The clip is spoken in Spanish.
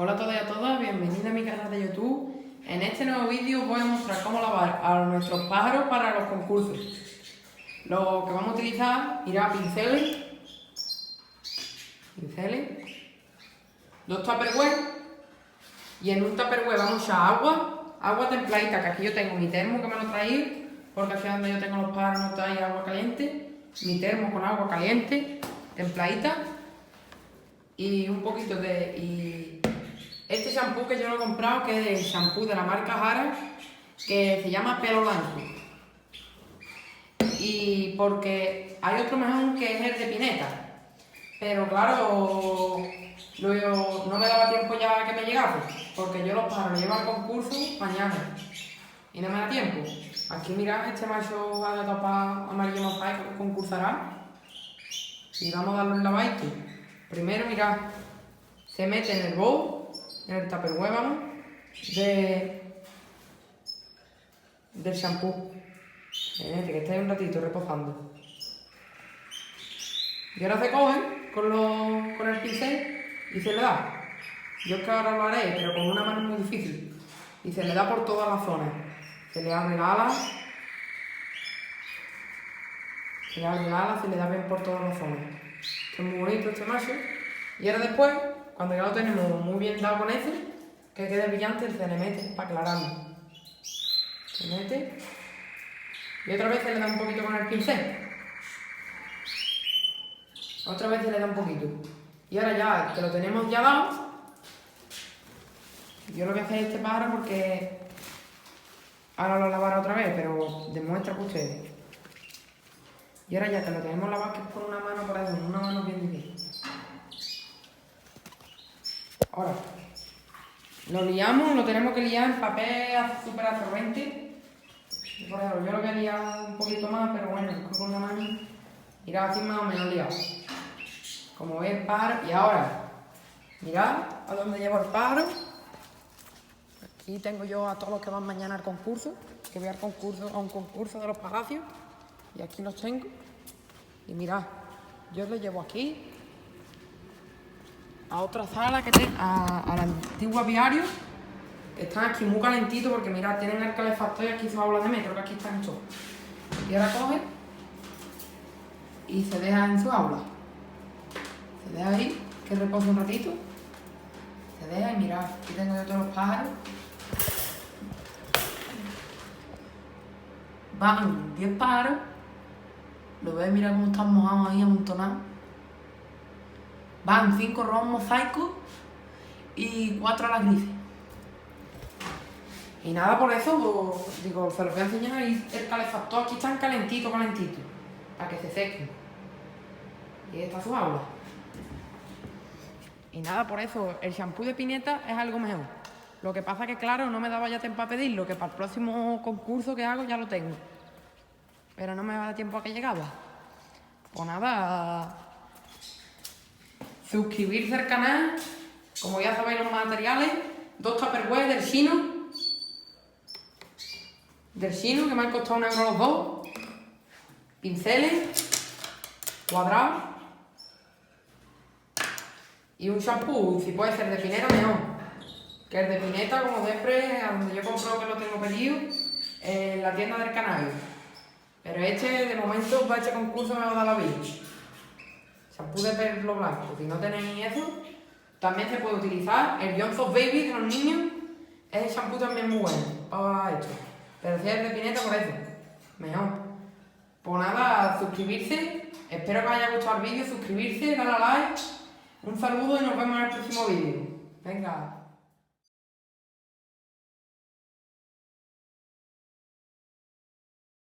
Hola a todos y a todas, bienvenidos a mi canal de YouTube. En este nuevo vídeo os voy a mostrar cómo lavar a nuestros pájaros para los concursos. Lo que vamos a utilizar irá pinceles, dos tupperware, y en un tupperware vamos a echar agua templadita, que aquí yo tengo mi termo que me lo traí, porque aquí donde yo tengo los pájaros no trae agua caliente, mi termo con agua caliente, templadita, y un poquito de... Este shampoo que yo lo he comprado, que es el shampoo de la marca Jara, que se llama Pelo Blanco. Y porque hay otro mejor que es el de Pineta. Pero claro, no me daba tiempo ya que me llegase, porque yo los pájaros los llevo al concurso mañana. Y no me da tiempo. Aquí mirad, este macho de tapa amarillo mosaico que concursará. Y vamos a darle un lavadito. Primero, mirad, se mete en el bowl, en el tupperware, vamos, del shampoo. Que está ahí un ratito reposando. Y ahora se coge con el pincel y se le da. Yo es que ahora lo haré, pero con una mano es muy difícil. Y se le da por todas las zonas. Se le abre la ala. Se le da bien por todas las zonas. Esto es muy bonito este macho. Y ahora después, cuando ya lo tenemos muy bien dado con ese, que quede brillante, se le mete para aclararlo. Se mete. Y otra vez se le da un poquito con el pincel. Otra vez se le da un poquito. Y ahora ya que lo tenemos ya dado, yo lo voy a hacer este pájaro porque ahora lo lavaré otra vez, pero demuestra para ustedes. Y ahora ya que lo tenemos lavado, que es con una mano por ahí, una mano bien difícil. Ahora, lo liamos, lo tenemos que liar en papel súper absorbente. Por ejemplo, yo lo voy a liar un poquito más, pero bueno, con una mano irá así más o menos liado. Como veis el pájaro, y ahora, mirad a dónde llevo el pájaro. Aquí tengo yo a todos los que van mañana al concurso, que voy a un concurso de los palacios, y aquí los tengo. Y mirad, yo los llevo aquí, a otra sala que tengo, a la antigua aviario, que están aquí muy calentitos porque mirad, tienen el calefactor y aquí su aula de metro, que aquí están todos. Y ahora coge y se deja en su aula. Se deja ahí, que repose un ratito. Se deja y mirad, aquí tengo yo todos los pájaros. Van 10 pájaros. Lo veis, mira cómo están mojados ahí, amontonados. Van 5 robos mosaicos y 4 a la grife. Y nada, por eso, digo, se los voy a enseñar ahí el calefactor. Aquí están calentitos, para que se sequen. Y ahí está su aula. Y nada, por eso, el shampoo de Pineta es algo mejor. Lo que pasa que, claro, no me daba ya tiempo a pedirlo, que para el próximo concurso que hago ya lo tengo. Pero no me va a dar tiempo a que llegaba. Pues nada, suscribirse al canal, como ya sabéis los materiales, 2 tupperware del Chino, que me han costado 1 euro los dos, pinceles, cuadrados, y un shampoo, si puede ser de Pineta mejor, que el de Pineta, como siempre, a donde yo compro que lo tengo pedido, en la tienda del Canario. Pero este, de momento, para este concurso me va a dar la vida. Shampoo de pelo blanco. Si no tenéis eso, también se puede utilizar el Johnson Baby de los niños. Ese shampoo también muy bueno para esto. Pero si es de Pineta, por eso, mejor. Pues nada, suscribirse. Espero que os haya gustado el vídeo. Suscribirse, darle a like. Un saludo y nos vemos en el próximo vídeo. Venga.